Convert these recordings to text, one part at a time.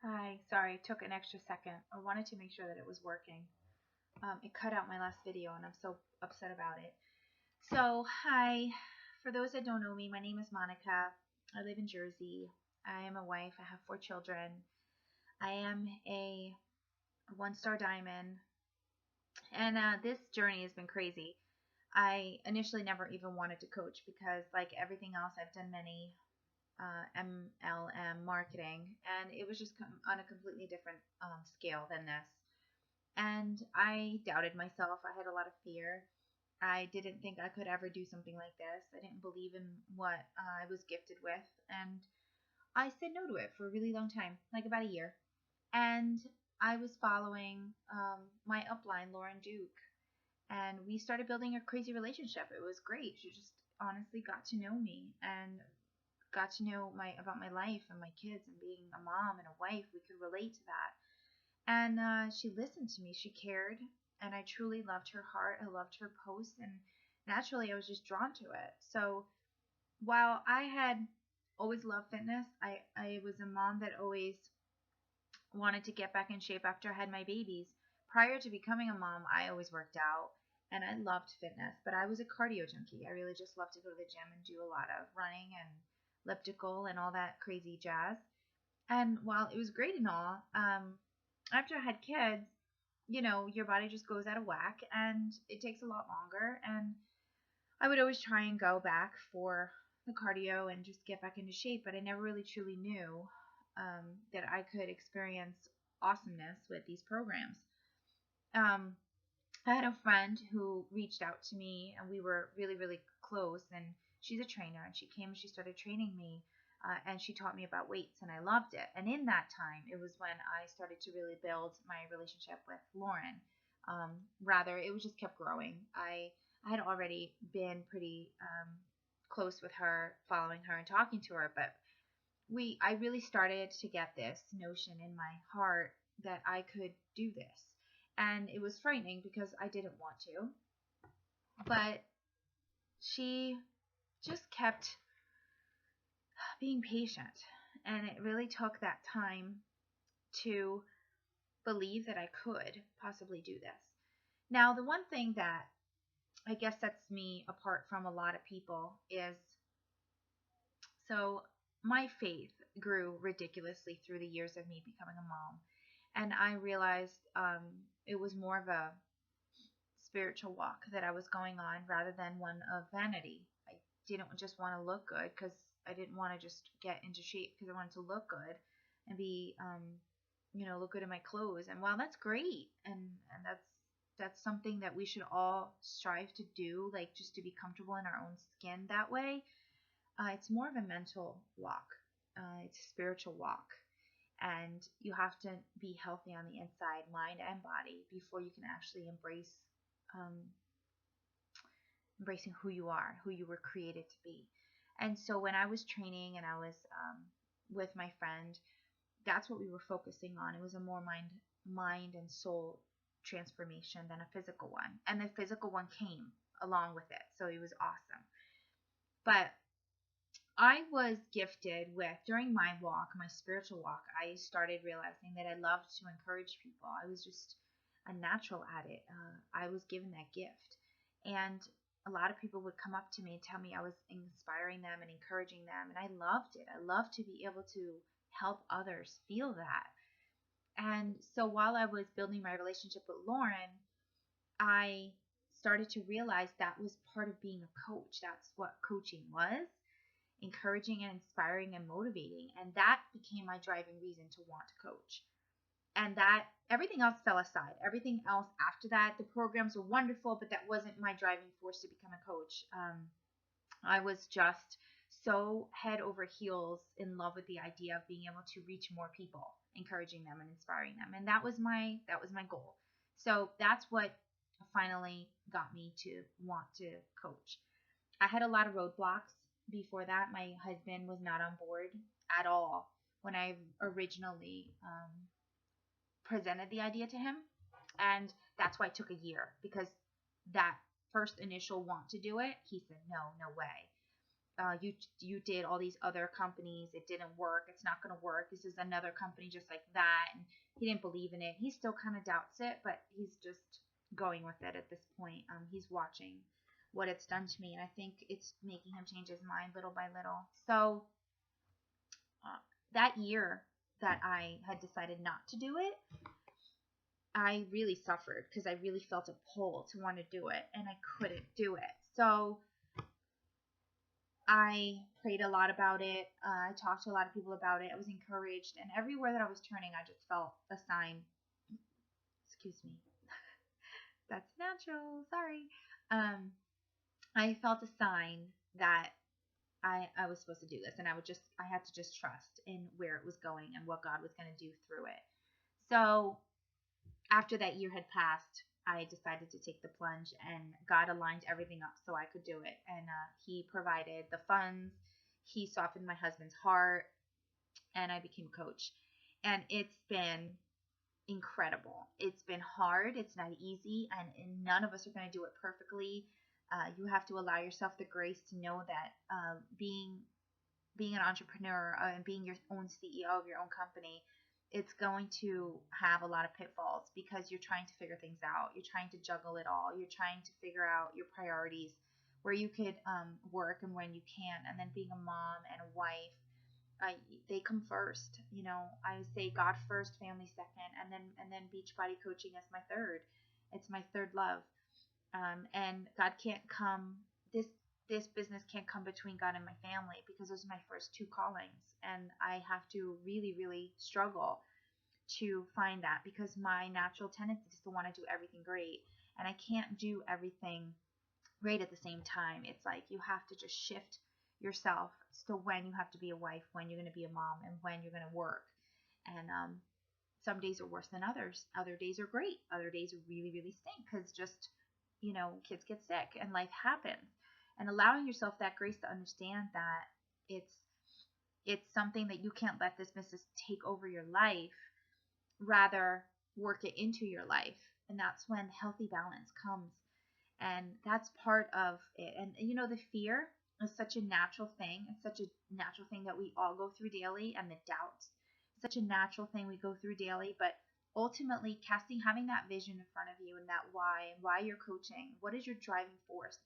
Hi, sorry, it took an extra second. I wanted to make sure that it was working. It cut out my last video and I'm so upset about it. So, hi, for those that don't know me, my name is Monica. I live in Jersey. I am a wife. I have 4 children. I am a one-star diamond. And this journey has been crazy. I initially never even wanted to coach because, like everything else, I've done many MLM marketing, and it was just on a completely different scale than this. And I doubted myself. I had a lot of fear. I didn't think I could ever do something like this. I didn't believe in what I was gifted with. And I said no to it for a really long time, like about a year. And I was following my upline, Lauren Duke. And we started building a crazy relationship. It was great. She just honestly got to know me and got to know about my life and my kids and being a mom and a wife. We could relate to that. And she listened to me. She cared, and I truly loved her heart. I loved her posts, and naturally, I was just drawn to it. So while I had always loved fitness, I was a mom that always wanted to get back in shape after I had my babies. Prior to becoming a mom, I always worked out, and I loved fitness, but I was a cardio junkie. I really just loved to go to the gym and do a lot of running and elliptical and all that crazy jazz. And while it was great and all, after I had kids, your body just goes out of whack and it takes a lot longer. And I would always try and go back for the cardio and just get back into shape, but I never really truly knew that I could experience awesomeness with these programs. Um, I had a friend who reached out to me, and we were really, really close. And she's a trainer, and she came and she started training me, and she taught me about weights, and I loved it. And in that time, it was when I started to really build my relationship with Lauren. Rather, it was just kept growing. I had already been pretty close with her, following her and talking to her, but I really started to get this notion in my heart that I could do this. And it was frightening because I didn't want to. But she just kept being patient. And it really took that time to believe that I could possibly do this. Now, the one thing that I guess sets me apart from a lot of people is, so my faith grew ridiculously through the years of me becoming a mom. And I realized it was more of a spiritual walk that I was going on rather than one of vanity. I didn't just want to look good because I didn't want to just get into shape because I wanted to look good and be, look good in my clothes. And while that's great, and that's something that we should all strive to do, like just to be comfortable in our own skin that way. It's more of a mental walk. It's a spiritual walk. And you have to be healthy on the inside, mind and body, before you can actually um, embracing who you are, who you were created to be. And so when I was training and I was with my friend, that's what we were focusing on. It was a more mind and soul transformation than a physical one. And the physical one came along with it. So it was awesome. But I was gifted with, during my walk, my spiritual walk, I started realizing that I loved to encourage people. I was just a natural at it. I was given that gift. And a lot of people would come up to me and tell me I was inspiring them and encouraging them. And I loved it. I loved to be able to help others feel that. And so while I was building my relationship with Lauren, I started to realize that was part of being a coach. That's what coaching was, encouraging and inspiring and motivating. And that became my driving reason to want to coach. And that everything else fell aside. Everything else after that, the programs were wonderful, but that wasn't my driving force to become a coach. I was just so head over heels in love with the idea of being able to reach more people, encouraging them and inspiring them. And that was my goal. So that's what finally got me to want to coach. I had a lot of roadblocks before that. My husband was not on board at all when I originally presented the idea to him. And that's why it took a year, because that first initial want to do it, he said, no way. you did all these other companies, it didn't work, it's not going to work, this is another company just like that. And he didn't believe in it. He still kind of doubts it, but he's just going with it at this point. He's watching what it's done to me, and I think it's making him change his mind little by little. So that year that I had decided not to do it, I really suffered because I really felt a pull to want to do it, and I couldn't do it. So I prayed a lot about it. I talked to a lot of people about it. I was encouraged, and everywhere that I was turning, I just felt a sign. Excuse me. That's natural. Sorry. I felt a sign that I was supposed to do this, and I had to just trust in where it was going and what God was going to do through it. So after that year had passed, I decided to take the plunge, and God aligned everything up so I could do it. And He provided the funds. He softened my husband's heart, and I became a coach. And it's been incredible. It's been hard. It's not easy, and none of us are going to do it perfectly. You have to allow yourself the grace to know that being an entrepreneur and being your own CEO of your own company, it's going to have a lot of pitfalls because you're trying to figure things out. You're trying to juggle it all. You're trying to figure out your priorities, where you could work and when you can't. And then being a mom and a wife, they come first. You know, I say God first, family second, and then Beachbody coaching as my third. It's my third love. And God can't come. This business can't come between God and my family because those are my first two callings, and I have to really, really struggle to find that because my natural tendency is to want to do everything great, and I can't do everything great at the same time. It's like you have to just shift yourself to when you have to be a wife, when you're going to be a mom, and when you're going to work. And some days are worse than others. Other days are great. Other days really, really stink because just, kids get sick and life happens. And allowing yourself that grace to understand that it's something that you can't let this business take over your life, rather work it into your life. And that's when healthy balance comes. And that's part of it. And the fear is such a natural thing. It's such a natural thing that we all go through daily, and the doubts, such a natural thing we go through daily. But ultimately having that vision in front of you and that why you're coaching, what is your driving force?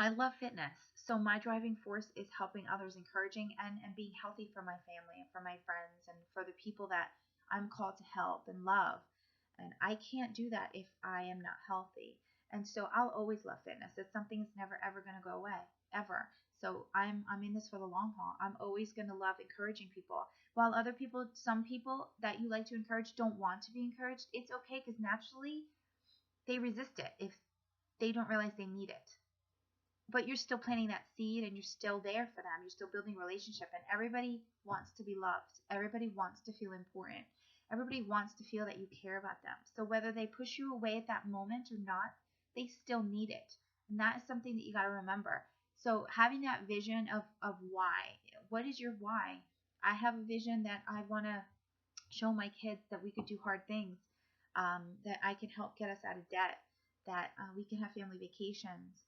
I love fitness. So my driving force is helping others, encouraging and being healthy for my family and for my friends and for the people that I'm called to help and love. And I can't do that if I am not healthy. And so I'll always love fitness. It's something that's never ever going to go away, ever. So I'm in this for the long haul. I'm always going to love encouraging people. While some people that you like to encourage don't want to be encouraged, it's okay because naturally they resist it if they don't realize they need it. But you're still planting that seed and you're still there for them. You're still building a relationship, and everybody wants to be loved. Everybody wants to feel important. Everybody wants to feel that you care about them. So whether they push you away at that moment or not, they still need it. And that is something that you got to remember. So having that vision of why, what is your why? I have a vision that I want to show my kids that we could do hard things, that I can help get us out of debt, that we can have family vacations,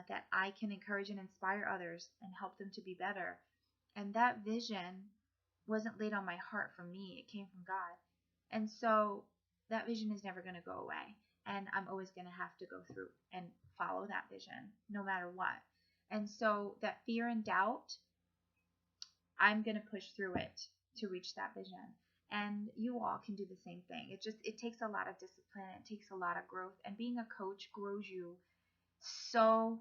that I can encourage and inspire others and help them to be better. And that vision wasn't laid on my heart from me. It came from God. And so that vision is never going to go away. And I'm always going to have to go through and follow that vision no matter what. And so that fear and doubt, I'm going to push through it to reach that vision. And you all can do the same thing. It takes a lot of discipline. It takes a lot of growth. And being a coach grows you so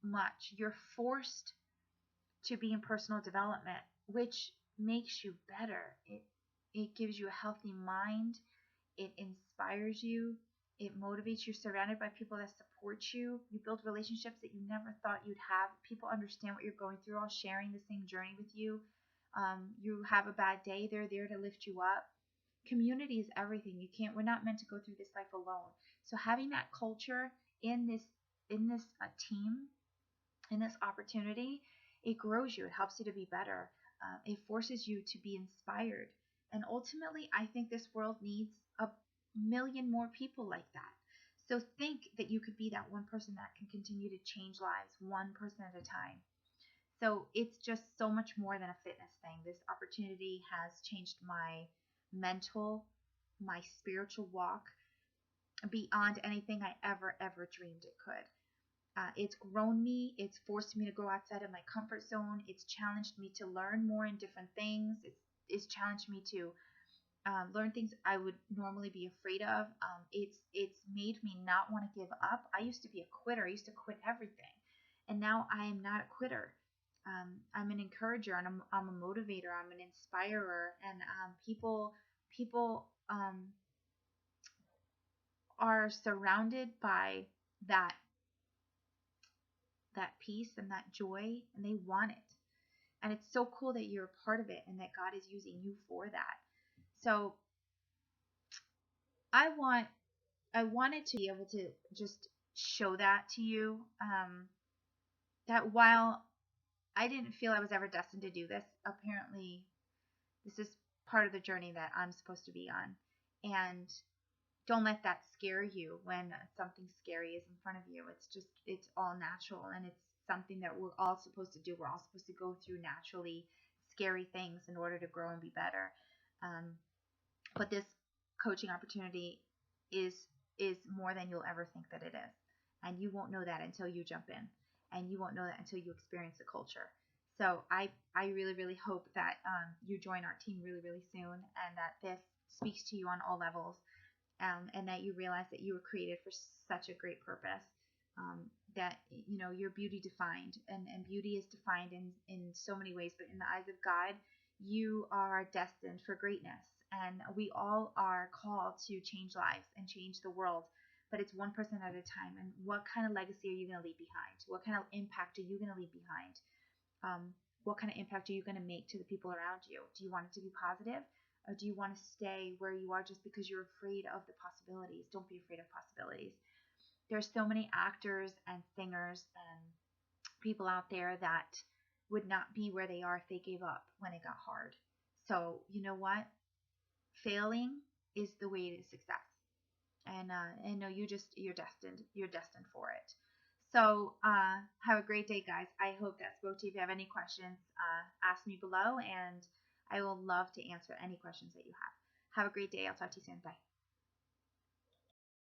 much. You're forced to be in personal development, which makes you better. It gives you a healthy mind. It inspires you. It motivates you. You're surrounded by people that support you. You build relationships that you never thought you'd have. People understand what you're going through, all sharing the same journey with you. You have a bad day, they're there to lift you up. Community is everything. We're not meant to go through this life alone. So having that culture in this team, in this opportunity, it grows you. It helps you to be better. It forces you to be inspired. And ultimately, I think this world needs a million more people like that. So think that you could be that one person that can continue to change lives, one person at a time. So it's just so much more than a fitness thing. This opportunity has changed my mental, my spiritual walk beyond anything I ever dreamed it could. It's grown me. It's forced me to go outside of my comfort zone. It's challenged me to learn more in different things. It's challenged me to learn things I would normally be afraid of. It's made me not want to give up. I used to be a quitter. I used to quit everything, and now I am not a quitter. I'm an encourager, and I'm a motivator. I'm an inspirer, and people are surrounded by that that peace and that joy, and they want it. And it's so cool that you're a part of it, and that God is using you for that. So I want I wanted to be able to just show that to you. That while I didn't feel I was ever destined to do this, apparently this is part of the journey that I'm supposed to be on. And don't let that scare you when something scary is in front of you. It's all natural, and it's something that we're all supposed to do. We're all supposed to go through naturally scary things in order to grow and be better. Um, but this coaching opportunity is is more than you'll ever think that it is, and you won't know that until you jump in, and you won't know that until you experience the culture. So I really hope that you join our team really soon, and that this speaks to you on all levels, and that you realize that you were created for such a great purpose. That you're beauty defined, and beauty is defined in so many ways, but in the eyes of God, you are destined for greatness, and we all are called to change lives and change the world, but it's one person at a time. And what kind of legacy are you going to leave behind? What kind of impact are you going to leave behind? What kind of impact are you going to make to the people around you? Do you want it to be positive? Or do you want to stay where you are just because you're afraid of the possibilities? Don't be afraid of possibilities. There's so many actors and singers and people out there that would not be where they are if they gave up when it got hard. So you know what? Failing is the way to success. And no, you're destined. You're destined for it. So have a great day, guys. I hope that spoke to you. If you have any questions, ask me below, and I will love to answer any questions that you have. Have a great day. I'll talk to you soon. Bye.